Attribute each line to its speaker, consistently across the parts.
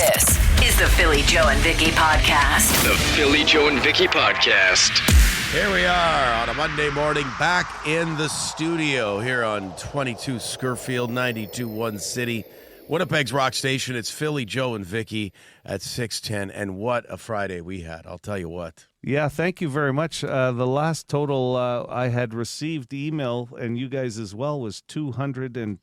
Speaker 1: This is the Philly Joe and Vicky podcast.
Speaker 2: The Philly Joe and Vicky podcast.
Speaker 3: Here we are on a Monday morning, back in the studio here on 22 Scurfield, 92.1 City, Winnipeg's rock station. It's Philly Joe and Vicky at 6:10, and what a Friday we had. I'll tell you what.
Speaker 4: Yeah, thank you very much. The last total I had received email, and you guys as well, was 202,320.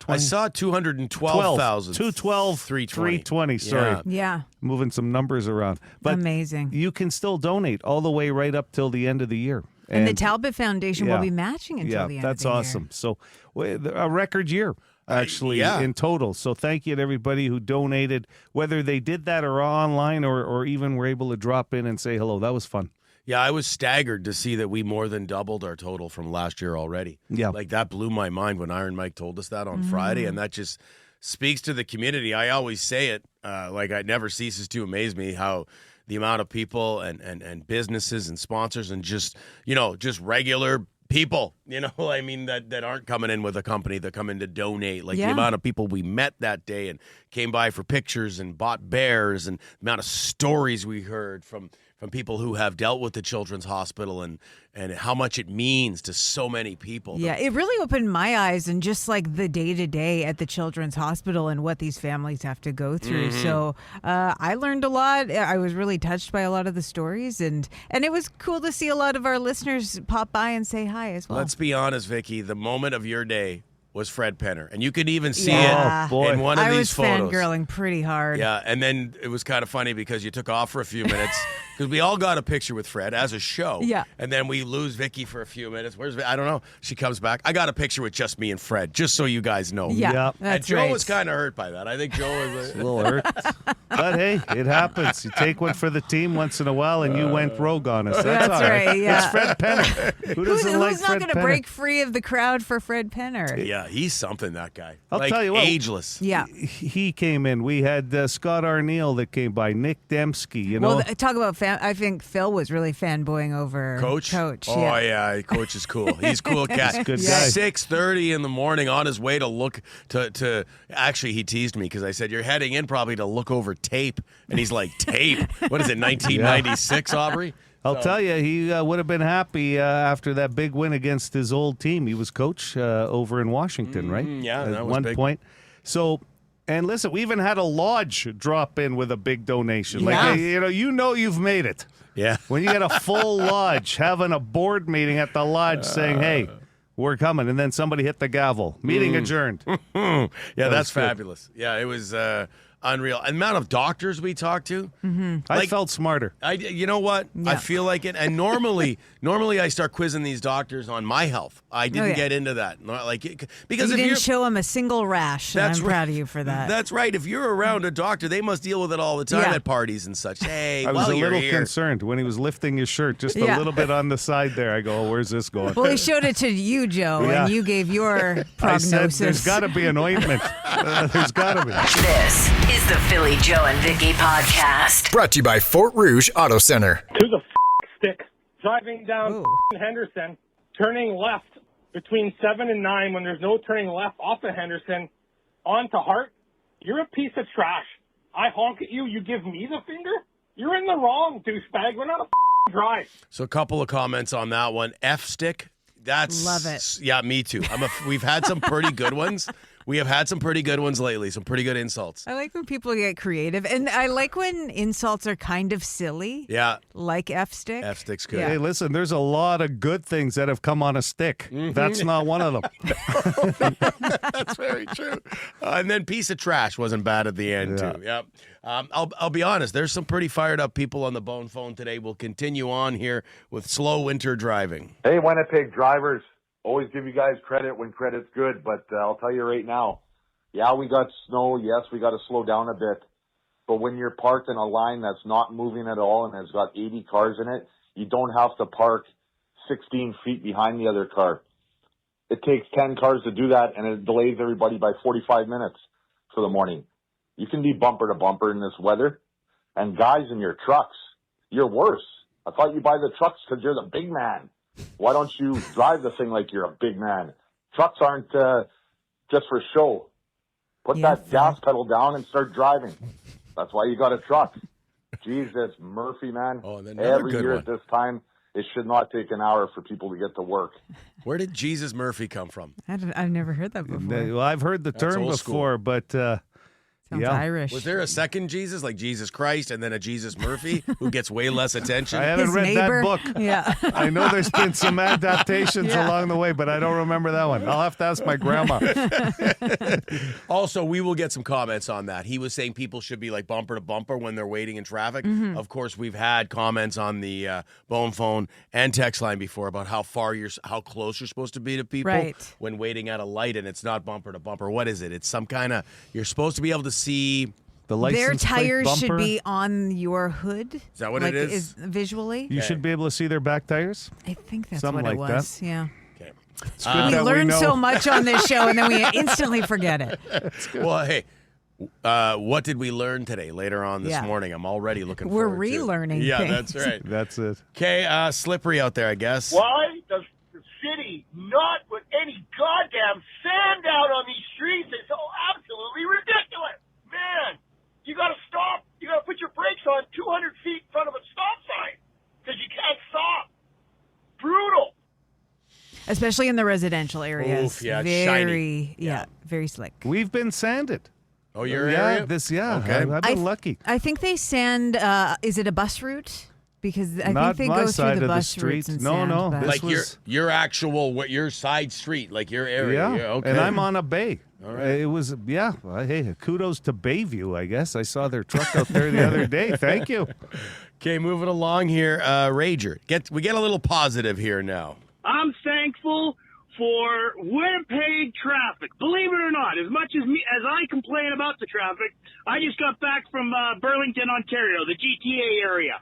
Speaker 3: I saw 212,000.
Speaker 4: 320, sorry.
Speaker 5: Yeah.
Speaker 4: Moving some numbers around. But
Speaker 5: amazing.
Speaker 4: You can still donate all the way right up till the end of the year.
Speaker 5: And the Talbot Foundation will be matching until the end of the year.
Speaker 4: Yeah, that's awesome. So a record year, actually, in total. So thank you to everybody who donated, whether they did that or online or even were able to drop in and say hello. That was fun.
Speaker 3: Yeah, I was staggered to see that we more than doubled our total from last year already.
Speaker 4: Yeah.
Speaker 3: Like, that blew my mind when Iron Mike told us that on Friday, and that just speaks to the community. I always say it, it never ceases to amaze me how the amount of people and businesses and sponsors and just regular people, that aren't coming in with a company, that come in to donate. Like, the amount of people we met that day and came by for pictures and bought bears, and the amount of stories we heard from people who have dealt with the Children's Hospital and how much it means to so many people.
Speaker 5: Yeah, it really opened my eyes, and just like the day-to-day at the Children's Hospital and what these families have to go through. So I learned a lot. I was really touched by a lot of the stories, and it was cool to see a lot of our listeners pop by and say hi as well.
Speaker 3: Let's be honest, Vicky, the moment of your day was Fred Penner. And you could even see
Speaker 5: Yeah.
Speaker 3: it
Speaker 4: Oh, boy.
Speaker 3: in one of these photos.
Speaker 5: I was fangirling pretty hard.
Speaker 3: Yeah, and then it was kind of funny because you took off for a few minutes because we all got a picture with Fred as a show.
Speaker 5: Yeah.
Speaker 3: And then we lose Vicky for a few minutes. I don't know. She comes back. I got a picture with just me and Fred, just so you guys know.
Speaker 5: Yeah,
Speaker 4: Yep.
Speaker 3: And
Speaker 5: that's
Speaker 3: Joe
Speaker 5: right.
Speaker 3: was kind of hurt by that. I think Joe was
Speaker 4: A little hurt. But hey, it happens. You take one for the team once in a while, and you went rogue on us. That's all
Speaker 5: right, yeah.
Speaker 4: It's Fred Penner. Who doesn't like
Speaker 5: Who's not
Speaker 4: Fred
Speaker 5: going to
Speaker 4: Penner?
Speaker 5: break free of the crowd for Fred Penner?
Speaker 3: Yeah, he's something, that guy.
Speaker 4: I'll tell you what.
Speaker 3: Ageless.
Speaker 5: Yeah.
Speaker 4: He came in. We had Scott Arneal that came by, Nick Dembski,
Speaker 5: Well, talk about I think Phil was really fanboying over
Speaker 3: Coach?
Speaker 5: Oh,
Speaker 3: yeah, Coach is cool. He's a cool cat.
Speaker 4: He's a good guy.
Speaker 3: 6:30 in the morning on his way to look to actually, he teased me because I said, you're heading in probably to look over tape. And he's like, tape? What is it, 1996, Aubrey?
Speaker 4: I'll tell you, he would have been happy after that big win against his old team. He was coach over in Washington, right?
Speaker 3: Yeah,
Speaker 4: At
Speaker 3: that was
Speaker 4: one
Speaker 3: big.
Speaker 4: point. So, and listen, we even had a lodge drop in with a big donation.
Speaker 5: Yeah.
Speaker 4: Like, you've made it.
Speaker 3: Yeah.
Speaker 4: When you get a full lodge, having a board meeting at the lodge saying, hey, we're coming. And then somebody hit the gavel. Meeting adjourned.
Speaker 3: Yeah, that's
Speaker 4: good.
Speaker 3: fabulous. Yeah, it was unreal. The amount of doctors we talked to.
Speaker 4: I felt smarter.
Speaker 3: You know what?
Speaker 5: Yeah.
Speaker 3: I feel like it. And normally I start quizzing these doctors on my health. I didn't get into that. Because
Speaker 5: You
Speaker 3: if
Speaker 5: didn't
Speaker 3: you're
Speaker 5: show him a single rash, and I'm proud of you for that.
Speaker 3: That's right. If you're around a doctor, they must deal with it all the time at parties and such. Hey,
Speaker 4: I was
Speaker 3: while
Speaker 4: a
Speaker 3: you're
Speaker 4: little
Speaker 3: here.
Speaker 4: concerned when he was lifting his shirt just a
Speaker 5: Yeah.
Speaker 4: little bit on the side there. I go, oh, where's this going?
Speaker 5: Well, he showed it to you, Joe,
Speaker 4: Yeah.
Speaker 5: and you gave your
Speaker 4: I
Speaker 5: prognosis.
Speaker 4: said, there's got to be an ointment. There's got to be.
Speaker 1: This is the Philly Joe and Vicky podcast.
Speaker 2: Brought to you by Fort Rouge Auto Center.
Speaker 6: To the stick, driving down Henderson, turning left between 7 and 9 when there's no turning left off of Henderson onto Hart. You're a piece of trash. I honk at you, you give me the finger? You're in the wrong, douchebag. We're not a drive.
Speaker 3: So a couple of comments on that one. F-stick. That's
Speaker 5: Love it.
Speaker 3: Yeah, me too. We've had some pretty good ones. We have had some pretty good ones lately. Some pretty good insults.
Speaker 5: I like when people get creative, and I like when insults are kind of silly.
Speaker 3: Yeah,
Speaker 5: Like F-stick.
Speaker 3: F-stick's good.
Speaker 5: Yeah.
Speaker 4: Hey, listen, there's a lot of good things that have come on a stick. That's not one of them.
Speaker 3: That's very true. And then piece of trash wasn't bad at the end too. Yep. I'll be honest. There's some pretty fired up people on the bone phone today. We'll continue on here with slow winter driving.
Speaker 7: Hey, Winnipeg drivers, always give you guys credit when credit's good, but I'll tell you right now, yeah, we got snow. Yes, we got to slow down a bit. But when you're parked in a line that's not moving at all and has got 80 cars in it, you don't have to park 16 feet behind the other car. It takes 10 cars to do that, and it delays everybody by 45 minutes for the morning. You can be bumper to bumper in this weather. And guys in your trucks, you're worse. I thought you buy the trucks because you're the big man. Why don't you drive the thing like you're a big man? Trucks aren't just for show. Put that gas pedal down and start driving. That's why you got a truck. Jesus, Murphy, man.
Speaker 3: Oh, and another
Speaker 7: every
Speaker 3: good
Speaker 7: year
Speaker 3: one.
Speaker 7: at this time, it should not take an hour for people to get to work.
Speaker 3: Where did Jesus Murphy come from?
Speaker 5: I've never heard that before.
Speaker 4: Well, I've heard the term
Speaker 3: old school.
Speaker 4: before, but
Speaker 5: Sounds
Speaker 4: yeah.
Speaker 5: Irish.
Speaker 3: Was there a second Jesus, like Jesus Christ, and then a Jesus Murphy who gets way less attention?
Speaker 4: I haven't
Speaker 5: His
Speaker 4: read
Speaker 5: neighbor?
Speaker 4: that book.
Speaker 5: Yeah.
Speaker 4: I know there's been some adaptations along the way, but I don't remember that one. I'll have to ask my grandma.
Speaker 3: Also, we will get some comments on that. He was saying people should be like bumper to bumper when they're waiting in traffic.
Speaker 5: Mm-hmm.
Speaker 3: Of course, we've had comments on the bone phone and text line before about how close you're supposed to be to people
Speaker 5: Right.
Speaker 3: when waiting at a light, and it's not bumper to bumper. What is it? It's some kind of, you're supposed to be able to see.
Speaker 4: The
Speaker 5: Their
Speaker 4: license plate
Speaker 5: tires should
Speaker 4: bumper,
Speaker 5: be on your hood. Is
Speaker 3: that what it is?
Speaker 5: Visually?
Speaker 4: You should be able to see their back tires.
Speaker 5: I think that's
Speaker 4: Something
Speaker 5: what it
Speaker 4: like
Speaker 5: was. Yeah.
Speaker 3: Okay.
Speaker 4: It's good
Speaker 5: We
Speaker 4: that
Speaker 5: learn
Speaker 4: know.
Speaker 5: so much on this show, and then we instantly forget it.
Speaker 3: Well, hey, what did we learn today? Later on this
Speaker 5: Yeah.
Speaker 3: morning, I'm already looking
Speaker 5: We're
Speaker 3: forward to.
Speaker 5: relearning
Speaker 3: Yeah,
Speaker 5: things.
Speaker 3: that's right.
Speaker 4: That's it.
Speaker 3: Okay, slippery out there, I guess.
Speaker 8: Why does the city not put any goddamn sand out on these streets? It's so absolutely ridiculous. Man, you got to stop. You got to put your brakes on 200 feet in front of a stop sign because you can't stop. Brutal.
Speaker 5: Especially in the residential areas.
Speaker 3: Oof, yeah, it's
Speaker 5: very,
Speaker 3: shiny.
Speaker 5: yeah, very slick.
Speaker 4: We've been sanded.
Speaker 3: Oh, your
Speaker 4: yeah,
Speaker 3: area?
Speaker 4: Okay. I've been lucky.
Speaker 5: I think they sand. Is it a bus route? Because I
Speaker 4: Not
Speaker 5: think they
Speaker 4: my
Speaker 5: go through
Speaker 4: side
Speaker 5: the
Speaker 4: of the
Speaker 5: bus
Speaker 4: street.
Speaker 5: routes and
Speaker 4: No,
Speaker 5: sand,
Speaker 4: no,
Speaker 5: but-
Speaker 4: this
Speaker 3: Like
Speaker 4: was-
Speaker 3: your actual, your side street, like your area.
Speaker 4: Yeah,
Speaker 3: okay.
Speaker 4: and I'm on a bay.
Speaker 3: All right.
Speaker 4: It was, yeah. Hey, kudos to Bayview, I guess. I saw their truck out there the other day. Thank you.
Speaker 3: Okay, moving along here. Rager, we get a little positive here now.
Speaker 8: I'm thankful for Winnipeg traffic. Believe it or not, as much as I complain about the traffic, I just got back from Burlington, Ontario, the GTA area.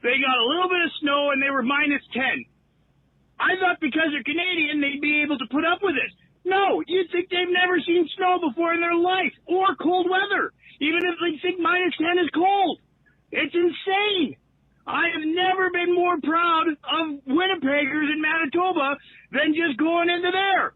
Speaker 8: They got a little bit of snow and they were minus 10. I thought because they're Canadian, they'd be able to put up with it. No, you'd think they've never seen snow before in their life or cold weather, even if they think minus 10 is cold. It's insane. I have never been more proud of Winnipeggers in Manitoba than just going into there.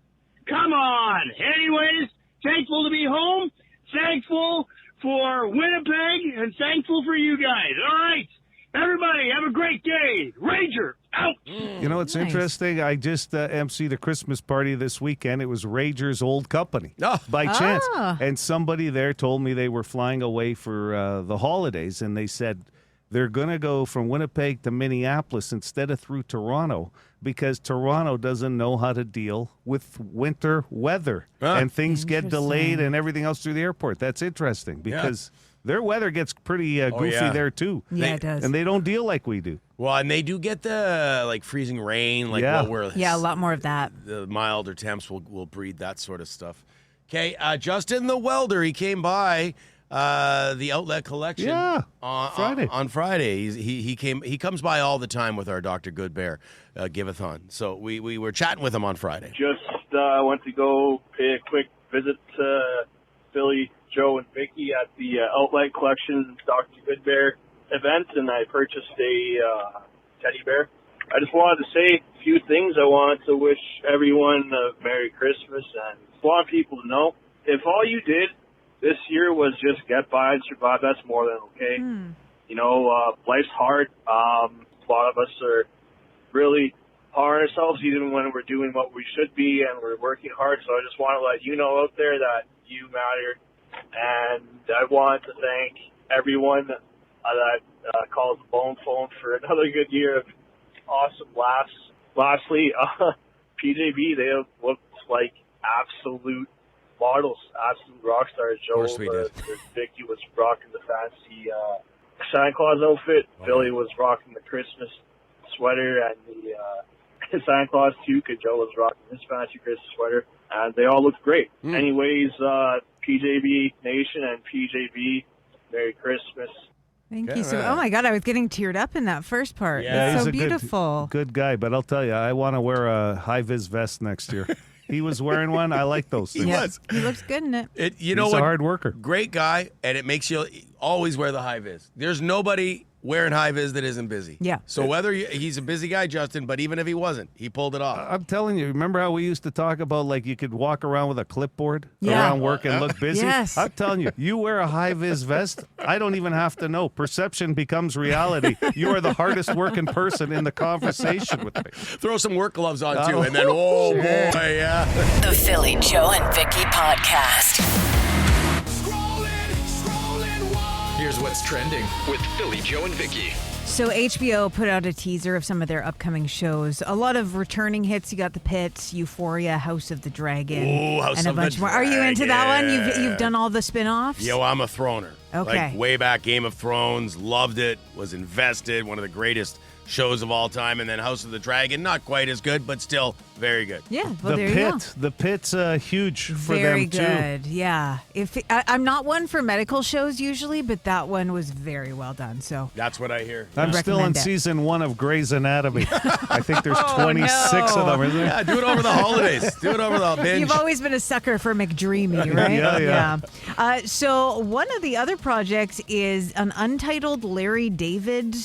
Speaker 8: Come on. Anyways, thankful to be home, thankful for Winnipeg, and thankful for you guys. All right. Everybody, have a great day. Rager, out.
Speaker 4: You know, it's
Speaker 5: Nice.
Speaker 4: interesting. I just emceed a Christmas party this weekend. It was Rager's old company
Speaker 3: Oh.
Speaker 4: by chance.
Speaker 5: Ah.
Speaker 4: And somebody there told me they were flying away for the holidays, and they said they're going to go from Winnipeg to Minneapolis instead of through Toronto because Toronto doesn't know how to deal with winter weather.
Speaker 3: Ah.
Speaker 4: And things get delayed
Speaker 5: Interesting.
Speaker 4: and everything else through the airport. That's interesting because their weather gets pretty goofy
Speaker 3: yeah.
Speaker 4: there, too.
Speaker 5: Yeah, it does.
Speaker 4: And they don't deal like we do.
Speaker 3: Well, and they do get the like freezing rain, like
Speaker 4: Yeah.
Speaker 3: what we're
Speaker 5: Yeah, a lot more of that.
Speaker 3: the milder temps will breed that sort of stuff. Okay, Justin the welder, he came by the outlet collection.
Speaker 4: Yeah,
Speaker 3: on
Speaker 4: Friday.
Speaker 3: On Friday, he comes by all the time with our Dr. Goodbear give-a-thon. So we were chatting with him on Friday.
Speaker 9: Just went to go pay a quick visit to Philly, Joe, and Vicky at the Outlet Collection Dr. Goodbear event, and I purchased a teddy bear. I just wanted to say a few things. I wanted to wish everyone a Merry Christmas, and I want people to know if all you did this year was just get by and survive, that's more than okay. You know, life's hard. A lot of us are really hard on ourselves even when we're doing what we should be and we're working hard. So I just want to let you know out there that you matter. And I want to thank everyone that calls the Bone Phone for another good year of awesome laughs. Lastly, PJB, they have looked like absolute models, absolute rock stars. Joe,
Speaker 3: course we did.
Speaker 9: Vicky was rocking the fancy Santa Claus outfit. Billy was rocking the Christmas sweater and the Santa Claus too, because Joe was rocking his fancy Christmas sweater, and they all looked great. Anyways, PJB Nation and PJB, Merry Christmas.
Speaker 5: Thank
Speaker 3: Okay,
Speaker 5: you so.
Speaker 3: right.
Speaker 5: Oh my God, I was getting teared up in that first part.
Speaker 3: Yeah,
Speaker 5: That's
Speaker 4: he's
Speaker 5: so
Speaker 4: a
Speaker 5: beautiful.
Speaker 4: Good guy, but I'll tell you, I want to wear a high-vis vest next year. He was wearing one. I like those things.
Speaker 5: Yeah,
Speaker 3: was.
Speaker 5: he looks good in it.
Speaker 3: You know
Speaker 4: He's
Speaker 3: what?
Speaker 4: a hard worker.
Speaker 3: Great guy, and it makes you always wear the high vis. There's nobody wearing high vis that isn't busy.
Speaker 5: Yeah.
Speaker 3: So whether he's a busy guy, Justin, but even if he wasn't, he pulled it off.
Speaker 4: I'm telling you, remember how we used to talk about like you could walk around with a clipboard
Speaker 5: Yeah.
Speaker 4: around work and look busy?
Speaker 5: Yes.
Speaker 4: I'm telling you, you wear a high-vis vest, I don't even have to know. Perception becomes reality. You are the hardest working person in the conversation with me.
Speaker 3: Throw some work gloves on, too, and then, oh, boy, yeah.
Speaker 1: The Philly Joe and Vicky Podcast.
Speaker 2: Here's what's trending with Philly Joe and Vicky.
Speaker 5: So HBO put out a teaser of some of their upcoming shows. A lot of returning hits. You got The Pit, Euphoria, House of the Dragon,
Speaker 3: Ooh, House
Speaker 5: and a
Speaker 3: of the
Speaker 5: bunch more. Are you into that one?
Speaker 3: Dragon.
Speaker 5: You've done all the spin-offs?
Speaker 3: Yo, I'm a throner.
Speaker 5: Okay.
Speaker 3: Like, way back, Game of Thrones, loved it, was invested, one of the greatest shows of all time. And then House of the Dragon, not quite as good, but still very good.
Speaker 5: Yeah, well, there you go.
Speaker 4: The Pit's huge for
Speaker 5: Very
Speaker 4: them, too.
Speaker 5: good, yeah. I'm not one for medical shows usually, but that one was very well done. So
Speaker 3: That's what I hear.
Speaker 4: I'm still in
Speaker 5: recommend it.
Speaker 4: season 1 of Grey's Anatomy. I think there's 26
Speaker 5: no.
Speaker 4: of them, isn't there?
Speaker 3: Yeah, do it over the holidays. Do it over the binge.
Speaker 5: You've always been a sucker for McDreamy, right?
Speaker 4: Yeah.
Speaker 5: So one of the other projects is an untitled Larry David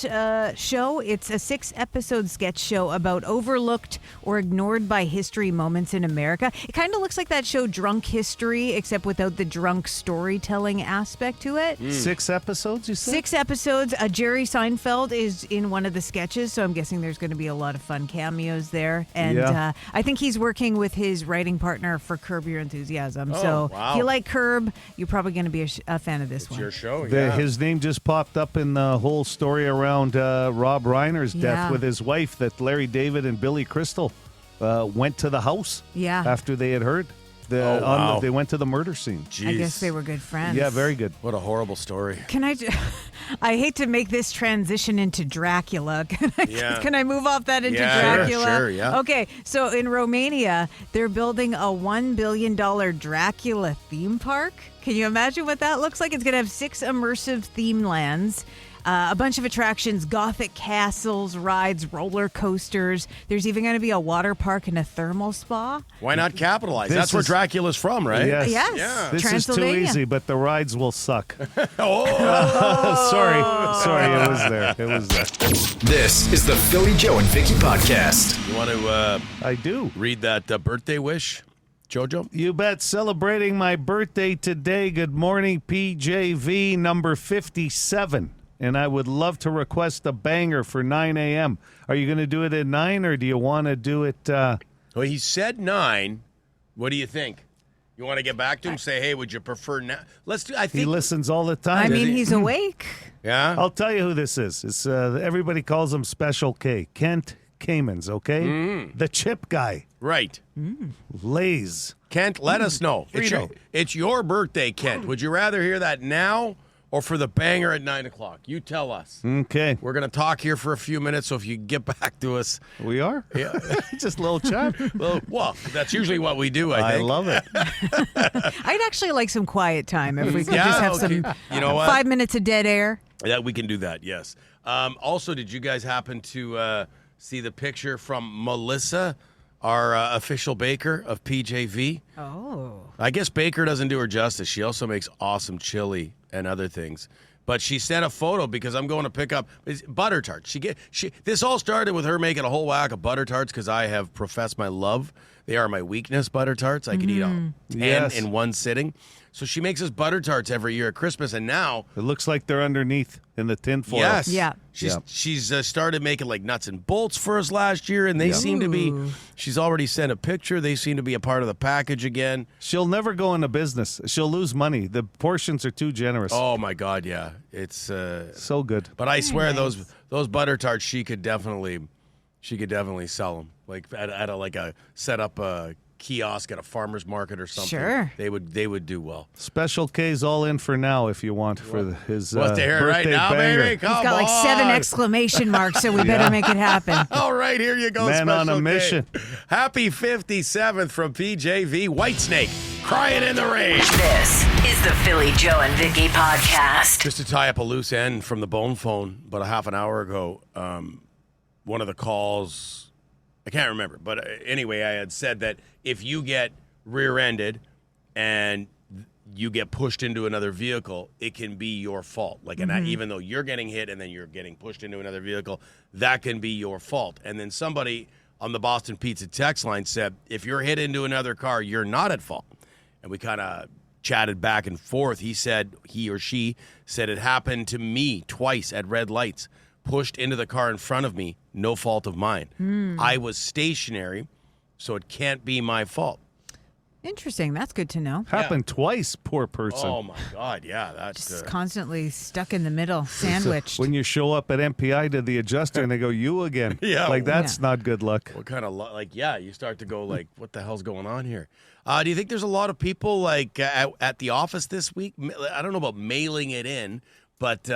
Speaker 5: show. It's a 6-episode sketch show about overlooked or ignored by history moments in America. It kind of looks like that show Drunk History, except without the drunk storytelling aspect to it.
Speaker 4: 6 episodes, you said?
Speaker 5: 6 episodes. Jerry Seinfeld is in one of the sketches, so I'm guessing there's going to be a lot of fun cameos there. And
Speaker 4: Yeah.
Speaker 5: I think he's working with his writing partner for Curb Your Enthusiasm.
Speaker 3: Oh,
Speaker 5: so
Speaker 3: wow.
Speaker 5: if you like Curb, you're probably going to be a fan of this
Speaker 3: It's
Speaker 5: one.
Speaker 3: your show, yeah.
Speaker 4: His name just popped up in the whole story around Rob Reiner's death
Speaker 5: Yeah.
Speaker 4: with his wife, that Larry David and Billy Crystal went to the house
Speaker 5: Yeah.
Speaker 4: after they had heard.
Speaker 3: wow.
Speaker 4: They went to the murder scene.
Speaker 3: Jeez.
Speaker 5: I guess they were good friends.
Speaker 4: Yeah, very good.
Speaker 3: What a horrible story.
Speaker 5: Can I? I hate to make this transition into Dracula. Can I move off that into
Speaker 3: Yeah,
Speaker 5: Dracula?
Speaker 3: sure, yeah.
Speaker 5: Okay, so in Romania, they're building a $1 billion Dracula theme park. Can you imagine what that looks like? It's going to have 6 immersive theme lands. A bunch of attractions, gothic castles, rides, roller coasters. There's even going to be a water park and a thermal spa.
Speaker 3: Why not capitalize?
Speaker 4: This
Speaker 3: That's where
Speaker 4: is-
Speaker 3: Dracula's from, right?
Speaker 4: Yes.
Speaker 5: Yes,
Speaker 3: Yeah.
Speaker 4: This is too
Speaker 5: Transylvania.
Speaker 4: easy, but the rides will suck.
Speaker 3: Oh,
Speaker 4: Sorry, it was there. It was there.
Speaker 2: This is the Philly Joe and Vicky Podcast.
Speaker 3: you want to
Speaker 4: I do.
Speaker 3: read that birthday wish, Jojo?
Speaker 4: You bet. Celebrating my birthday today. Good morning, PJV, number 57. And I would love to request a banger for 9 a.m. Are you going to do it at 9, or do you want to do it?
Speaker 3: Well, he said 9. What do you think? You want to get back to him? Say, hey, would you prefer now? Let's do. I
Speaker 4: He
Speaker 3: think.
Speaker 4: listens all the time.
Speaker 5: I mean,
Speaker 3: he?
Speaker 5: he's awake.
Speaker 3: Yeah.
Speaker 4: I'll tell you who this is. It's everybody calls him Special K. Kent Kamens, okay? The chip guy.
Speaker 3: Right.
Speaker 4: Lays.
Speaker 3: Kent, let us know.
Speaker 4: Frito.
Speaker 3: It's your birthday, Kent. Would you rather hear that now or for the banger at 9 o'clock? You tell us.
Speaker 4: Okay.
Speaker 3: We're going to talk here for a few minutes, so if you get back to us.
Speaker 4: We are?
Speaker 3: Yeah.
Speaker 4: Just a little chat.
Speaker 3: Well, that's usually what we do, I
Speaker 4: I
Speaker 3: think.
Speaker 4: love it.
Speaker 5: I'd actually like some quiet time if we could
Speaker 3: Yeah,
Speaker 5: just have
Speaker 3: okay.
Speaker 5: some
Speaker 3: You know what?
Speaker 5: 5 minutes of dead air.
Speaker 3: Yeah, we can do that, yes. Also, did you guys happen to see the picture from Melissa, our official baker of PJV?
Speaker 5: Oh.
Speaker 3: I guess baker doesn't do her justice. She also makes awesome chili and other things. But she sent a photo because I'm going to pick up butter tarts. This all started with her making a whole whack of butter tarts because I have professed my love. They are my weakness, butter tarts. I could eat 10
Speaker 4: Yes.
Speaker 3: in one sitting. So she makes us butter tarts every year at Christmas, and now
Speaker 4: It looks like they're underneath in the tinfoil.
Speaker 3: yes,
Speaker 5: Yeah.
Speaker 3: she's started making like nuts and bolts for us last year, and they seem to be. She's already sent a picture. They seem to be a part of the package again.
Speaker 4: She'll never go into business. She'll lose money. The portions are too generous.
Speaker 3: Oh my God, yeah, it's.
Speaker 4: So good.
Speaker 3: But I swear those butter tarts she could definitely sell them like at a set up a kiosk at a farmer's market or something.
Speaker 5: Sure.
Speaker 3: They would do well.
Speaker 4: Special K's all in for now if you want for his
Speaker 3: What's to hear it right
Speaker 4: birthday
Speaker 3: now,
Speaker 4: banger.
Speaker 3: baby? Come
Speaker 5: He's got like
Speaker 3: on.
Speaker 5: 7 exclamation marks, so we better make it happen.
Speaker 3: All right, here you go.
Speaker 4: Man on a
Speaker 3: Special K.
Speaker 4: mission.
Speaker 3: Happy 57th from PJV Whitesnake, crying in the rain.
Speaker 1: This is the Philly Joe and Vicky Podcast.
Speaker 3: Just to tie up a loose end from the bone phone, about a half an hour ago, one of the calls, I can't remember, but anyway, I had said that if you get rear-ended and you get pushed into another vehicle, it can be your fault. Like, and even though you're getting hit and then you're getting pushed into another vehicle, that can be your fault. And then somebody on the Boston Pizza text line said, if you're hit into another car, you're not at fault. And we kind of chatted back and forth. He or she said it happened to me twice at red lights, pushed into the car in front of me, no fault of mine. I was stationary, so it can't be my fault.
Speaker 5: Interesting. That's good to know.
Speaker 4: Happened twice, poor person.
Speaker 3: Oh, my God. Yeah, that's...
Speaker 5: Just constantly stuck in the middle, sandwiched.
Speaker 4: When you show up at MPI to the adjuster and they go, you again.
Speaker 3: Yeah.
Speaker 4: Like, that's not good luck.
Speaker 3: What kind of... you start to go like, what the hell's going on here? Do you think there's a lot of people, like, at the office this week? I don't know about mailing it in, but...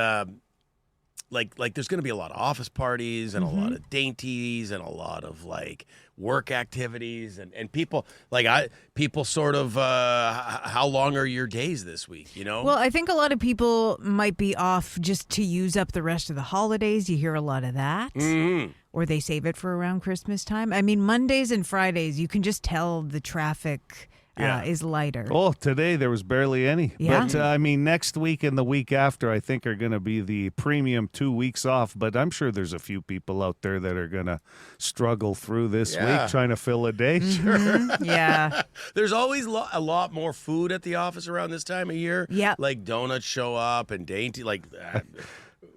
Speaker 3: Like there's going to be a lot of office parties and a lot of dainties and a lot of like work activities and people people sort of how long are your days this week, you know?
Speaker 5: Well, I think a lot of people might be off just to use up the rest of the holidays. You hear a lot of that. Or they save it for around Christmas time. I mean, Mondays and Fridays, you can just tell the traffic is lighter.
Speaker 4: Oh, today there was barely any.
Speaker 5: Yeah.
Speaker 4: But, I mean, next week and the week after, I think are going to be the premium 2 weeks off. But I'm sure there's a few people out there that are going to struggle through this week trying to fill a day.
Speaker 5: Yeah.
Speaker 3: There's always a lot more food at the office around this time of year.
Speaker 5: Yeah.
Speaker 3: Like donuts show up and dainty, like...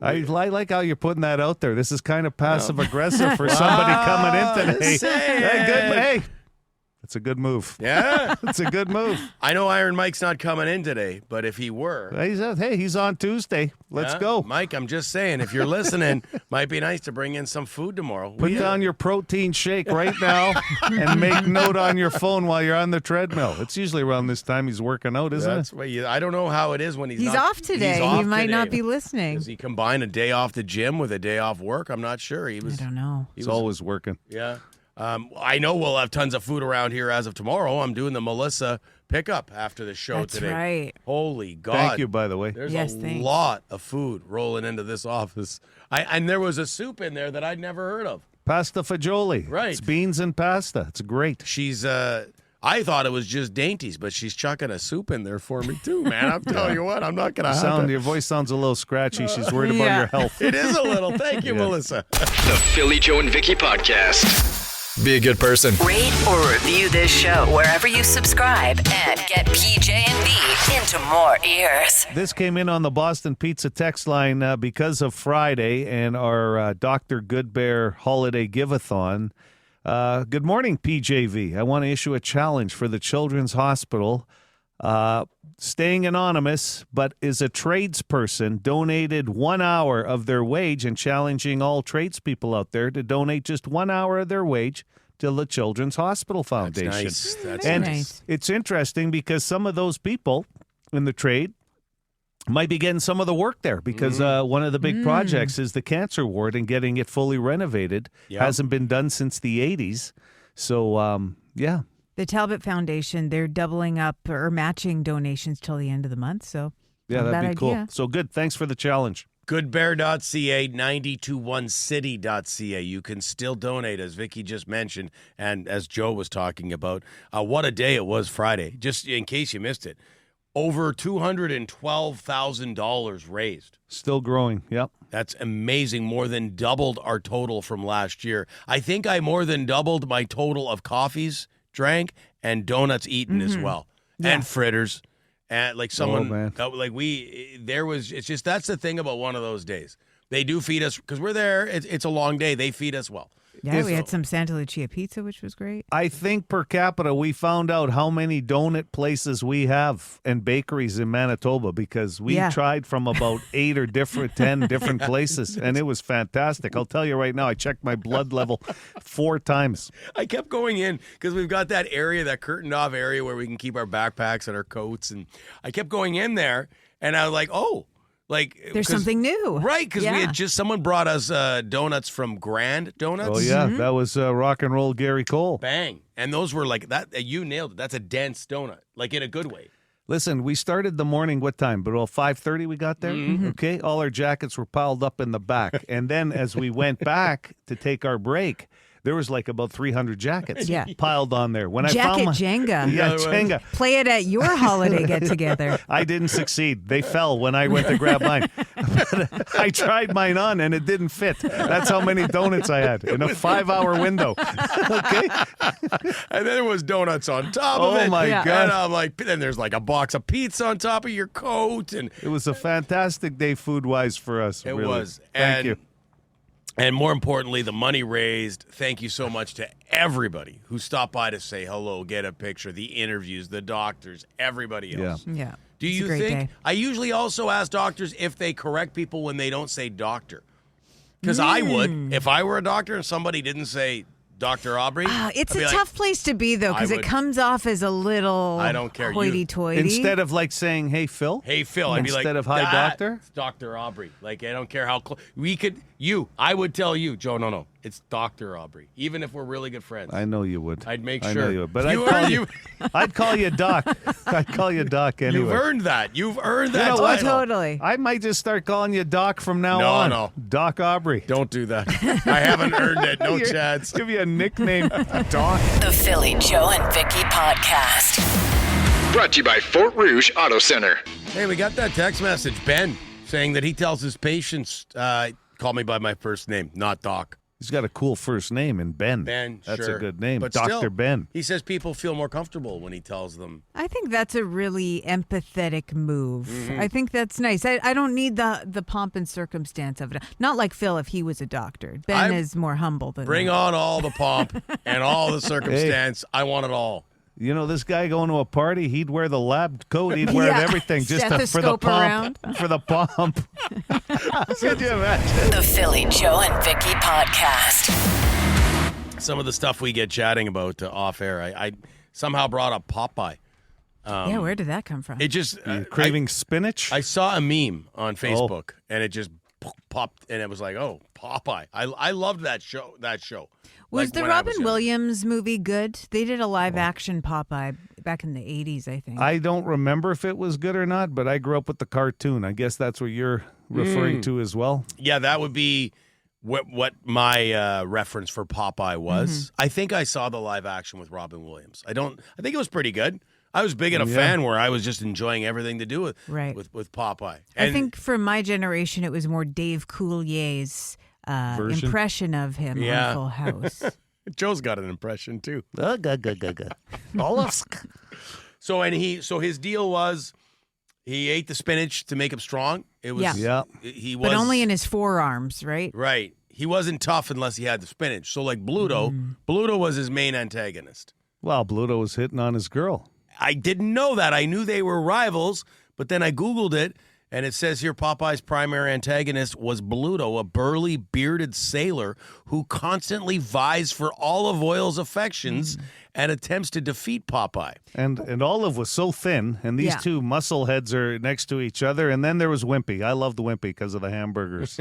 Speaker 4: I like how you're putting that out there. This is kind of passive-aggressive for somebody coming in today. Hey, that's a good move.
Speaker 3: Yeah.
Speaker 4: It's a good move.
Speaker 3: I know Iron Mike's not coming in today, but if he were...
Speaker 4: He's on Tuesday. Let's go.
Speaker 3: Mike, I'm just saying, if you're listening, might be nice to bring in some food tomorrow.
Speaker 4: Put down your protein shake right now and make note on your phone while you're on the treadmill. It's usually around this time he's working out, isn't it?
Speaker 3: I don't know how it is when he's not,
Speaker 5: off today. He might not be listening.
Speaker 3: Does he combine a day off the gym with a day off work? I'm not sure.
Speaker 5: I don't know.
Speaker 4: He's always working.
Speaker 3: Yeah. I know we'll have tons of food around here as of tomorrow. I'm doing the Melissa pickup after the show today.
Speaker 5: That's right.
Speaker 3: Holy God.
Speaker 4: Thank you, by the way.
Speaker 3: There's a lot of food rolling into this office. And there was a soup in there that I'd never heard of.
Speaker 4: Pasta fagioli.
Speaker 3: Right.
Speaker 4: It's beans and pasta. It's great.
Speaker 3: She's, I thought it was just dainties, but she's chucking a soup in there for me too, man. I'm telling you what, I'm not going to have to.
Speaker 4: Your voice sounds a little scratchy. She's worried about your health.
Speaker 3: It is a little. Thank you, Melissa.
Speaker 2: The Philly, Joe, and Vicky Podcast. Be a good person.
Speaker 1: Rate or review this show wherever you subscribe and get PJ and V into more ears.
Speaker 4: This came in on the Boston Pizza text line because of Friday and our Dr. Goodbear holiday give-a-thon. Good morning, PJV. I want to issue a challenge for the Children's Hospital. Staying anonymous, but is a tradesperson, donated 1 hour of their wage and challenging all tradespeople out there to donate just 1 hour of their wage to the Children's Hospital Foundation.
Speaker 3: That's nice. That's
Speaker 4: and
Speaker 5: nice.
Speaker 4: It's interesting because some of those people in the trade might be getting some of the work there because one of the big projects is the cancer ward and getting it fully renovated.
Speaker 3: Yep.
Speaker 4: Hasn't been done since the 80s. So, yeah.
Speaker 5: The Talbot Foundation, they're doubling up or matching donations till the end of the month. So,
Speaker 4: yeah, that'd be cool.
Speaker 5: Idea.
Speaker 4: So good. Thanks for the challenge.
Speaker 3: Goodbear.ca, 921city.ca. You can still donate, as Vicky just mentioned, and as Joe was talking about. What a day it was Friday. Just in case you missed it, over $212,000 raised.
Speaker 4: Still growing. Yep.
Speaker 3: That's amazing. More than doubled our total from last year. I think I more than doubled my total of coffees drank and donuts eaten as well, and fritters, and like someone it's just that's the thing about one of those days. They do feed us because we're there. It's a long day. They feed us well.
Speaker 5: Yeah, we had some Santa Lucia pizza, which was great.
Speaker 4: I think per capita, we found out how many donut places we have and bakeries in Manitoba because we tried from about 8 or 10 different places, and it was fantastic. I'll tell you right now, I checked my blood level 4 times.
Speaker 3: I kept going in because we've got that area, that curtained off area where we can keep our backpacks and our coats, and I kept going in there, and I was like, oh. Like
Speaker 5: there's something new,
Speaker 3: right? Because we had someone brought us donuts from Grand Donuts.
Speaker 4: Oh yeah, that was rock and roll Gary Cole.
Speaker 3: Bang, and those were like that. You nailed it. That's a dense donut, like in a good way.
Speaker 4: Listen, we started the morning. What time? But 5:30 we got there. Okay, all our jackets were piled up in the back, and then as we went back to take our break, there was like about 300 jackets
Speaker 5: Yeah.
Speaker 4: piled on there. When I
Speaker 5: Jacket
Speaker 4: found
Speaker 5: Jenga.
Speaker 4: Yeah, Jenga.
Speaker 5: Play it at your holiday get-together.
Speaker 4: I didn't succeed. They fell when I went to grab mine. But I tried mine on, and it didn't fit. That's how many donuts I had in a 5-hour window. Okay?
Speaker 3: And then there was donuts on top of it.
Speaker 4: Oh, my God.
Speaker 3: And I'm like, then there's like a box of pizza on top of your coat. And
Speaker 4: It was a fantastic day food-wise for us.
Speaker 3: it
Speaker 4: really.
Speaker 3: was.
Speaker 4: Thank you.
Speaker 3: And more importantly, the money raised. Thank you so much to everybody who stopped by to say hello, get a picture, the interviews, the doctors, everybody else.
Speaker 5: Yeah.
Speaker 3: Do
Speaker 5: It's a
Speaker 3: you
Speaker 5: great
Speaker 3: think?
Speaker 5: day.
Speaker 3: I usually also ask doctors if they correct people when they don't say doctor. Because I would. If I were a doctor and somebody didn't say Dr. Aubrey.
Speaker 5: It's
Speaker 3: I'd
Speaker 5: a
Speaker 3: be like,
Speaker 5: tough place to be, though, because
Speaker 3: I
Speaker 5: it
Speaker 3: would-
Speaker 5: comes off as a little
Speaker 3: I don't care.
Speaker 5: hoity-toity.
Speaker 4: Instead of like saying, hey, Phil.
Speaker 3: Hey, Phil. I'd be like,
Speaker 4: Instead of, hi, doctor?
Speaker 3: It's Dr. Aubrey. Like, I don't care how close. I would tell you, Joe, no. It's Dr. Aubrey. Even if we're really good friends.
Speaker 4: I know you would.
Speaker 3: I'd make
Speaker 4: I
Speaker 3: sure.
Speaker 4: know you would. But
Speaker 3: You
Speaker 4: I'd call
Speaker 3: earned-
Speaker 4: you. I'd call you Doc. I'd call you Doc anyway.
Speaker 3: You've earned that. You've earned
Speaker 4: You
Speaker 3: that
Speaker 4: know what?
Speaker 3: title.
Speaker 5: Totally.
Speaker 4: I might just start calling you Doc from now
Speaker 3: No,
Speaker 4: on.
Speaker 3: no.
Speaker 4: Doc Aubrey.
Speaker 3: Don't do that. I haven't earned it. No
Speaker 4: You're-
Speaker 3: chance.
Speaker 4: Give you a nickname, Doc.
Speaker 1: The Philly, Joe, and Vicky podcast.
Speaker 2: Brought to you by Fort Rouge Auto Center.
Speaker 3: Hey, we got that text message, Ben, saying that he tells his patients, call me by my first name, not Doc.
Speaker 4: He's got a cool first name in Ben.
Speaker 3: Ben,
Speaker 4: That's
Speaker 3: sure.
Speaker 4: a good name.
Speaker 3: But
Speaker 4: Dr.
Speaker 3: still,
Speaker 4: Ben.
Speaker 3: He says people feel more comfortable when he tells them.
Speaker 5: I think that's a really empathetic move.
Speaker 3: Mm-hmm.
Speaker 5: I think that's nice. I don't need the pomp and circumstance of it. Not like Phil if he was a doctor. Ben is more humble than
Speaker 3: Bring
Speaker 5: that.
Speaker 3: on all the pomp and all the circumstance. I want it all.
Speaker 4: You know, this guy going to a party, he'd wear the lab coat. He'd wear
Speaker 5: Yeah.
Speaker 4: everything just for the
Speaker 5: Stethoscope
Speaker 4: pomp.
Speaker 5: around.
Speaker 4: For the pomp. Could you imagine?
Speaker 1: The Philly, Joe, and Vicky podcast.
Speaker 3: Some of the stuff we get chatting about off air, I somehow brought up Popeye.
Speaker 5: Yeah, where did that come from?
Speaker 3: It just
Speaker 4: Craving spinach?
Speaker 3: I saw a meme on Facebook and it just popped and it was like, oh, Popeye. I loved that show.
Speaker 5: Was
Speaker 3: Like,
Speaker 5: the
Speaker 3: when I
Speaker 5: Robin
Speaker 3: young.
Speaker 5: Williams movie good? They did a live action Popeye back in the 80s, I think.
Speaker 4: I don't remember if it was good or not, but I grew up with the cartoon. I guess that's what you're referring to as well.
Speaker 3: Yeah, that would be what my reference for Popeye was.
Speaker 5: Mm-hmm.
Speaker 3: I think I saw the live action with Robin Williams. I think it was pretty good. I was big in a fan where I was just enjoying everything to do with Popeye.
Speaker 5: I think for my generation, it was more Dave Coulier's
Speaker 4: Version?
Speaker 5: impression of him
Speaker 3: Yeah.
Speaker 5: on Full House.
Speaker 3: Joe's got an impression too. So his deal was he ate the spinach to make him strong. It was
Speaker 5: Yeah.
Speaker 3: he was
Speaker 5: But only in his forearms, right?
Speaker 3: right. He wasn't tough unless he had the spinach. So like Bluto was his main antagonist.
Speaker 4: Well, Bluto was hitting on his girl.
Speaker 3: I didn't know that. I knew they were rivals, but then I Googled it, and it says here Popeye's primary antagonist was Bluto, a burly, bearded sailor who constantly vies for Olive Oil's affections and attempts to defeat Popeye.
Speaker 4: And Olive was so thin, and these
Speaker 5: Yeah.
Speaker 4: two muscle heads are next to each other. And then there was Wimpy. I loved Wimpy because of the hamburgers.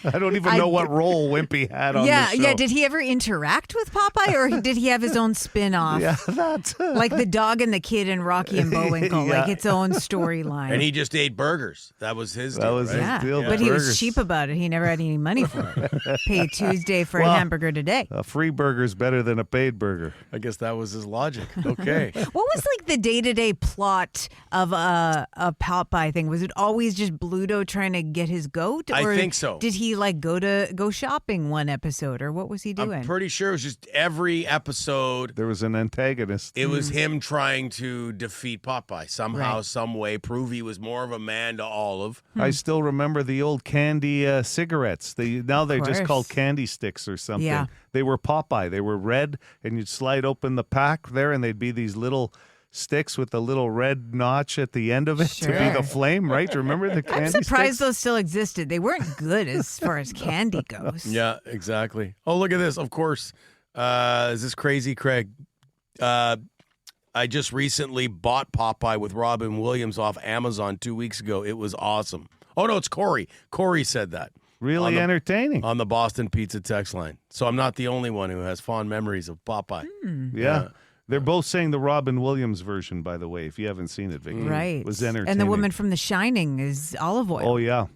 Speaker 4: I don't even know what role Wimpy had on the show.
Speaker 5: Yeah. Did he ever interact with Popeye, or did he have his own spin-off?
Speaker 4: Yeah, that's
Speaker 5: Like the dog and the kid in Rocky and Bullwinkle,
Speaker 4: Yeah.
Speaker 5: like its own storyline.
Speaker 3: And he just ate burgers. That was his deal.
Speaker 4: was
Speaker 3: right?
Speaker 4: his
Speaker 5: yeah,
Speaker 4: deal,
Speaker 5: but he was
Speaker 4: burgers.
Speaker 5: cheap about it. He never had any money for it. Pay Tuesday for
Speaker 4: Well,
Speaker 5: a hamburger today.
Speaker 4: a free burger's better than a paid burger.
Speaker 3: I guess that was his logic. Okay.
Speaker 5: What was like the day-to-day plot of a Popeye thing? Was it always just Bluto trying to get his goat?
Speaker 3: I
Speaker 5: Or
Speaker 3: think so.
Speaker 5: Did he like go shopping one episode, or what was he doing?
Speaker 3: I'm pretty sure it was just every episode.
Speaker 4: There was an antagonist.
Speaker 3: It was him trying to defeat Popeye somehow,
Speaker 5: Right.
Speaker 3: some way, prove he was more of a man to Olive.
Speaker 4: I still remember the old candy cigarettes. Now they're just
Speaker 5: course.
Speaker 4: called candy sticks or something.
Speaker 5: Yeah.
Speaker 4: They were Popeye. They were red, and you'd slide open the pack there, and they'd be these little sticks with the little red notch at the end of it to be
Speaker 5: Sure.
Speaker 4: the flame, right? Remember the candy
Speaker 5: I'm surprised
Speaker 4: sticks?
Speaker 5: those still existed. They weren't good as far as candy goes.
Speaker 3: Yeah, exactly. Oh, look at this. Of course. Is this crazy, Craig? I just recently bought Popeye with Robin Williams off Amazon 2 weeks ago. It was awesome. Oh, no, it's Corey. Corey said that.
Speaker 4: Really entertaining.
Speaker 3: On the Boston Pizza text line. So I'm not the only one who has fond memories of Popeye.
Speaker 4: Yeah. They're both saying the Robin Williams version, by the way, if you haven't seen it, Vicky.
Speaker 5: Right.
Speaker 4: It was entertaining.
Speaker 5: And the woman from The Shining is Olive Oil.
Speaker 4: Oh, yeah.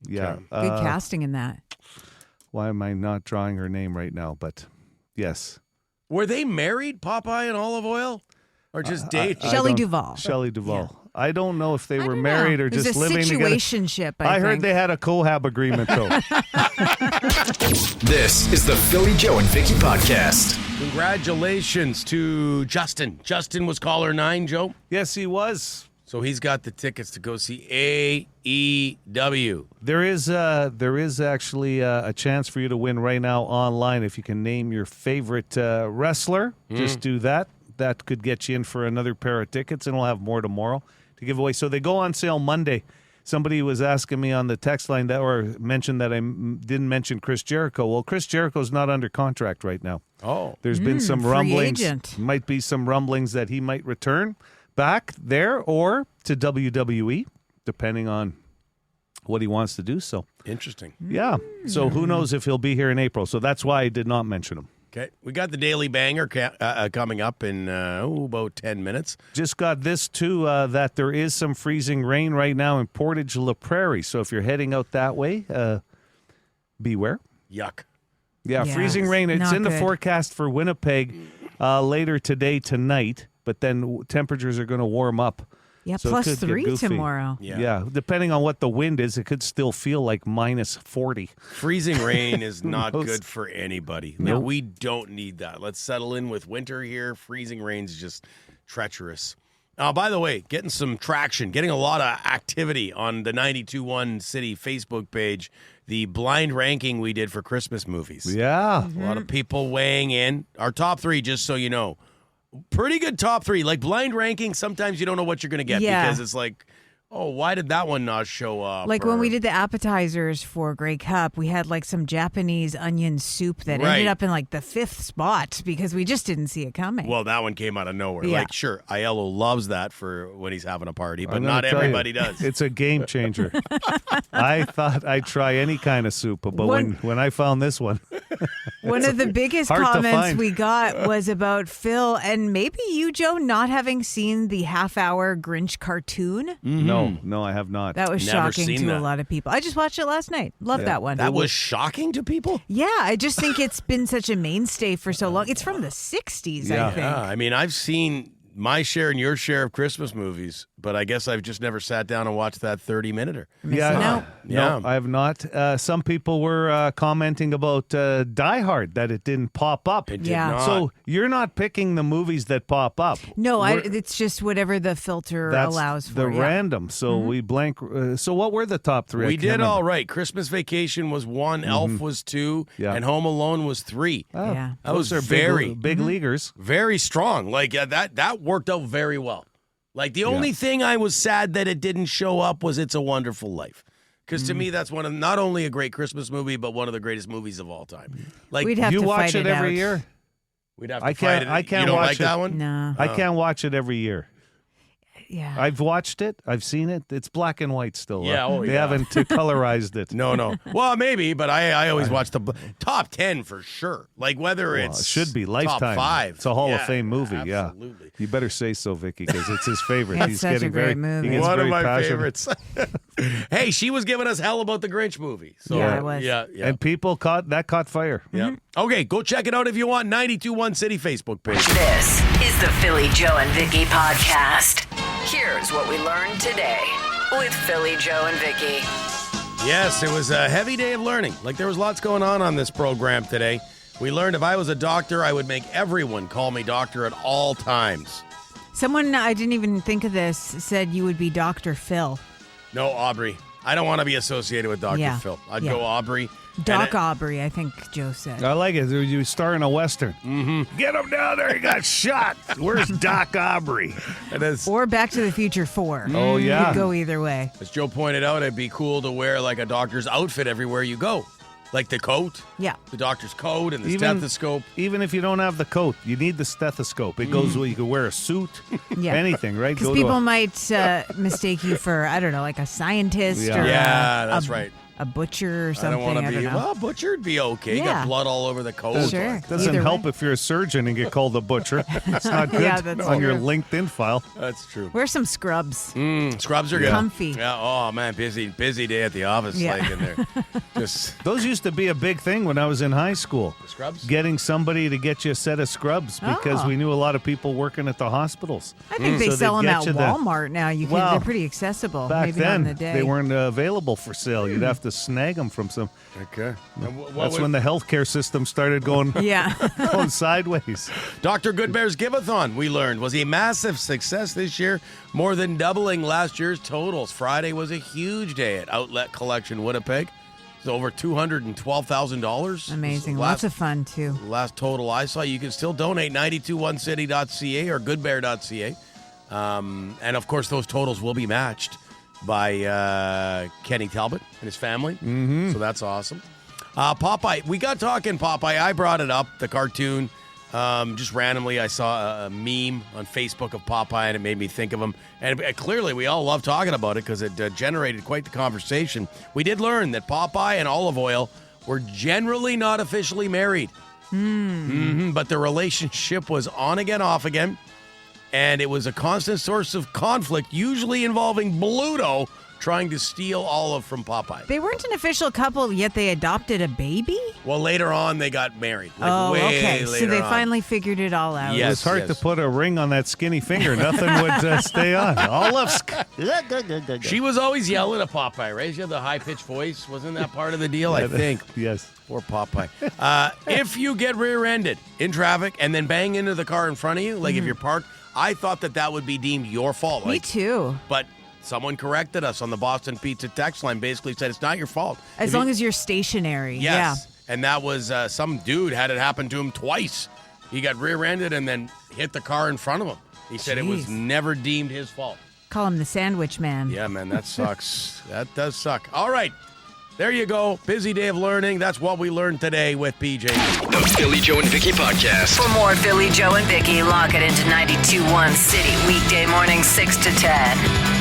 Speaker 4: Yeah.
Speaker 5: Good casting in that.
Speaker 4: Why am I not drawing her name right now? But Yes.
Speaker 3: Were they married, Popeye and Olive Oil? Or just dating?
Speaker 5: Shelley Duvall.
Speaker 4: Shelley Duvall. I don't know if they were
Speaker 5: don't
Speaker 4: married
Speaker 5: know.
Speaker 4: or
Speaker 5: There's
Speaker 4: just
Speaker 5: a
Speaker 4: living together.
Speaker 5: situationship,
Speaker 4: I heard
Speaker 5: think.
Speaker 4: they had a cohab agreement, though.
Speaker 2: This is the Philly Joe and Vicky podcast.
Speaker 3: Congratulations to Justin. Justin was caller 9, Joe.
Speaker 4: Yes, he was.
Speaker 3: So he's got the tickets to go see AEW.
Speaker 4: There is actually a chance for you to win right now online if you can name your favorite wrestler. Just do that. That could get you in for another pair of tickets, and we'll have more tomorrow to give away. So they go on sale Monday. Somebody was asking me on the text line mentioned that I didn't mention Chris Jericho. Well, Chris Jericho's not under contract right now.
Speaker 3: Oh.
Speaker 4: There's been some
Speaker 5: free
Speaker 4: rumblings.
Speaker 5: agent.
Speaker 4: Might be some rumblings that he might return back there or to WWE, depending on what he wants to do. So
Speaker 3: Interesting.
Speaker 4: yeah. So who knows if he'll be here in April. So that's why I did not mention him.
Speaker 3: Okay. We got the Daily Banger coming up in about 10 minutes.
Speaker 4: Just got this, too, that there is some freezing rain right now in Portage La Prairie. So if you're heading out that way, beware.
Speaker 3: Yuck.
Speaker 4: Yeah,
Speaker 5: Yeah,
Speaker 4: freezing rain. It's
Speaker 5: not
Speaker 4: in the
Speaker 5: good.
Speaker 4: forecast for Winnipeg later today, tonight. But then temperatures are going to warm up.
Speaker 5: Yeah,
Speaker 4: So it
Speaker 5: plus
Speaker 4: could get
Speaker 5: 3
Speaker 4: goofy.
Speaker 5: tomorrow.
Speaker 4: Yeah, depending on what the wind is, it could still feel like minus 40.
Speaker 3: Freezing rain is not
Speaker 4: knows?
Speaker 3: good for anybody. Like,
Speaker 4: Nope.
Speaker 3: we don't need that. Let's settle in with winter here. Freezing rain's just treacherous. By the way, getting some traction, getting a lot of activity on the 92.1 City Facebook page. The blind ranking we did for Christmas movies.
Speaker 4: Yeah.
Speaker 3: A lot of people weighing in. Our top 3, just so you know. Pretty good top 3. Like blind ranking, sometimes you don't know what you're going to get because it's like, oh, why did that one not show up?
Speaker 5: Like when we did the appetizers for Grey Cup, we had like some Japanese onion soup that
Speaker 3: Right.
Speaker 5: ended up in like the 5th spot because we just didn't see it coming.
Speaker 3: Well, that one came out of nowhere.
Speaker 5: Yeah.
Speaker 3: Like, sure, Aiello loves that for when he's having a party, but
Speaker 4: I'm gonna
Speaker 3: not
Speaker 4: tell you,
Speaker 3: everybody does.
Speaker 4: It's a game changer. I thought I'd try any kind of soup, but when I found this one,
Speaker 5: One of the biggest
Speaker 4: hard to
Speaker 5: comments
Speaker 4: find.
Speaker 5: we got was about Phil and maybe you, Joe, not having seen the half-hour Grinch cartoon.
Speaker 4: no, I have not.
Speaker 5: That was
Speaker 3: Never
Speaker 5: shocking
Speaker 3: seen
Speaker 5: to
Speaker 3: that.
Speaker 5: a lot of people. I just watched it last night. Love that one.
Speaker 3: That was shocking to people?
Speaker 5: Yeah, I just think it's been such a mainstay for so long. It's from the 60s, I think.
Speaker 3: Yeah, I mean, I've seen my share and your share of Christmas movies, but I guess I've just never sat down and watched that 30-minute.
Speaker 5: Missing out.
Speaker 3: Yeah.
Speaker 4: No, I have not. Some people were commenting about Die Hard, that it didn't pop up.
Speaker 3: It did
Speaker 5: Yeah.
Speaker 3: not.
Speaker 4: So you're not picking the movies that pop up.
Speaker 5: No, it's just whatever the filter
Speaker 4: That's
Speaker 5: allows for.
Speaker 4: the
Speaker 5: yeah.
Speaker 4: random. So we blank. So what were the top 3? I
Speaker 3: we
Speaker 4: can't
Speaker 3: did
Speaker 4: remember.
Speaker 3: all right. Christmas Vacation was 1, Elf was 2,
Speaker 4: Yeah.
Speaker 3: and Home Alone was 3.
Speaker 4: Oh,
Speaker 5: Yeah.
Speaker 3: That was
Speaker 4: those are
Speaker 3: very,
Speaker 4: big leaguers.
Speaker 3: very strong. Like that worked out very well. Like the only thing I was sad that it didn't show up was It's a Wonderful Life. Because to me, that's one of not only a great Christmas movie, but one of the greatest movies of all time. Like
Speaker 5: We'd have
Speaker 4: You
Speaker 5: to
Speaker 4: watch
Speaker 5: fight
Speaker 4: it every
Speaker 5: out.
Speaker 4: year.
Speaker 3: we'd have to
Speaker 4: I
Speaker 3: fight
Speaker 4: can't-
Speaker 3: it.
Speaker 4: I can't
Speaker 3: you don't
Speaker 4: watch
Speaker 3: like
Speaker 4: it.
Speaker 3: that one?
Speaker 5: No.
Speaker 4: I can't watch it every year.
Speaker 5: Yeah.
Speaker 4: I've watched it. I've seen it. It's black and white still.
Speaker 3: Yeah, oh,
Speaker 4: they
Speaker 3: yeah.
Speaker 4: haven't colorized it.
Speaker 3: No. Well, maybe, but I always watch the top 10 for sure. Like whether
Speaker 4: Well,
Speaker 3: it's
Speaker 4: it should be Lifetime.
Speaker 3: top 5.
Speaker 4: It's a Hall of
Speaker 3: Yeah,
Speaker 4: Fame movie.
Speaker 3: absolutely.
Speaker 4: Yeah, you better say so, Vicky, because it's his favorite.
Speaker 5: It's
Speaker 4: He's
Speaker 5: such a
Speaker 4: getting
Speaker 5: great
Speaker 4: very,
Speaker 5: movie.
Speaker 4: He gets
Speaker 3: One of
Speaker 4: very
Speaker 3: my
Speaker 4: passionate.
Speaker 3: favorites. Hey, she was giving us hell about the Grinch movie. So,
Speaker 5: Yeah, it was.
Speaker 3: Yeah.
Speaker 4: And people caught fire.
Speaker 3: Yeah. Okay, go check it out if you want. 92.1 City Facebook page.
Speaker 1: This is the Philly Joe and Vicky podcast. Here's what we learned today with Philly Joe and Vicky.
Speaker 3: Yes, it was a heavy day of learning. Like there was lots going on this program today. We learned if I was a doctor, I would make everyone call me doctor at all times.
Speaker 5: Someone, I didn't even think of this, said you would be Dr. Phil.
Speaker 3: No, Aubrey. I don't want to be associated with Dr.
Speaker 5: Yeah.
Speaker 3: Phil. I'd
Speaker 5: Yeah.
Speaker 3: go Aubrey.
Speaker 5: Doc
Speaker 3: And
Speaker 5: Aubrey, I think Joe said.
Speaker 4: I like it. You star in a Western. Mm-hmm. Get him down there. He got shot. Where's Doc Aubrey?
Speaker 3: And as
Speaker 5: Or Back to the Future 4.
Speaker 4: Oh, yeah.
Speaker 5: Could go either way.
Speaker 3: Joe pointed out, it'd be cool to wear like a doctor's outfit everywhere you go. Like the coat,
Speaker 5: Yeah.
Speaker 3: the doctor's coat, and the
Speaker 4: Even-
Speaker 3: stethoscope.
Speaker 4: Even if you don't have the coat, you need the stethoscope. It goes where you could wear a suit,
Speaker 5: Yeah.
Speaker 4: anything, right?
Speaker 5: Because
Speaker 4: Go to
Speaker 5: people
Speaker 4: a-
Speaker 5: might mistake you for, I don't know, like a scientist
Speaker 4: Yeah.
Speaker 5: or
Speaker 3: Yeah, that's right.
Speaker 5: a butcher or
Speaker 3: I
Speaker 5: something.
Speaker 3: don't want to
Speaker 5: I
Speaker 3: be.
Speaker 5: don't know.
Speaker 3: Well, butcher'd be okay.
Speaker 5: Yeah.
Speaker 3: Got blood all over the coat.
Speaker 5: Sure.
Speaker 4: Doesn't
Speaker 5: Either
Speaker 4: help
Speaker 5: way.
Speaker 4: if you're a surgeon and get called a butcher. It's not good
Speaker 5: Yeah, that's
Speaker 4: on your
Speaker 5: true.
Speaker 4: LinkedIn file.
Speaker 3: That's true.
Speaker 5: Wear some scrubs.
Speaker 3: Scrubs are good.
Speaker 5: Comfy.
Speaker 3: Yeah. Oh man, busy day at the office.
Speaker 5: Yeah.
Speaker 3: Like in there, just
Speaker 4: Those used to be a big thing when I was in high school.
Speaker 3: scrubs.
Speaker 4: Getting somebody to get you a set of scrubs because
Speaker 5: Oh.
Speaker 4: we knew a lot of people working at the hospitals.
Speaker 5: I think they
Speaker 4: So
Speaker 5: sell them
Speaker 4: get
Speaker 5: at
Speaker 4: you the-
Speaker 5: Walmart now. You can.
Speaker 4: Well,
Speaker 5: They're pretty accessible.
Speaker 4: Back
Speaker 5: maybe
Speaker 4: then,
Speaker 5: not in the day.
Speaker 4: they weren't available for sale. You'd have to snag them from some.
Speaker 3: Okay.
Speaker 4: That's when the healthcare system started going
Speaker 5: Yeah.
Speaker 4: going sideways.
Speaker 3: Dr. Goodbear's Giveathon, we learned, was a massive success this year, more than doubling last year's totals. Friday was a huge day at Outlet Collection Winnipeg. It's over $212,000.
Speaker 5: Amazing.
Speaker 3: It's the
Speaker 5: Lots of fun too.
Speaker 3: last total I saw. You can still donate 921city.ca or goodbear.ca. And of course, those totals will be matched by Kenny Talbot and his family. Mm-hmm. So that's awesome. Popeye, we got talking Popeye. I brought it up, the cartoon. Just randomly, I saw a meme on Facebook of Popeye, and it made me think of him. And clearly, we all love talking about it because it generated quite the conversation. We did learn that Popeye and Olive Oil were generally not officially married. But their relationship was on again, off again. And it was a constant source of conflict, usually involving Bluto trying to steal Olive from Popeye.
Speaker 5: They weren't an official couple, yet they adopted a baby?
Speaker 3: Well, later on, they got married.
Speaker 5: Oh,
Speaker 3: way
Speaker 5: okay. So
Speaker 3: later
Speaker 5: they
Speaker 3: on.
Speaker 5: finally figured it all out.
Speaker 3: Yes.
Speaker 4: It's hard to put a ring on that skinny finger. Nothing would stay on. Olive.
Speaker 3: She was always yelling at Popeye, right? She had the high-pitched voice. Wasn't that part of the deal? I think.
Speaker 4: Yes.
Speaker 3: Poor Popeye. If you get rear-ended in traffic and then bang into the car in front of you, like if you're parked, I thought that would be deemed your fault.
Speaker 5: Me too.
Speaker 3: But someone corrected us on the Boston Pizza text line, basically said it's not your fault.
Speaker 5: As long as you're stationary.
Speaker 3: Yes. And that was some dude had it happen to him twice. He got rear-ended and then hit the car in front of him. He said it was
Speaker 5: Jeez.
Speaker 3: never deemed his fault.
Speaker 5: Call him the sandwich man.
Speaker 3: Yeah, man, that sucks. That does suck. All right. There you go. Busy day of learning. That's what we learned today with PJ.
Speaker 2: The Philly Joe and Vicky Podcast.
Speaker 1: For more Philly Joe and Vicky, lock it into 92.1 City weekday morning 6 to 10.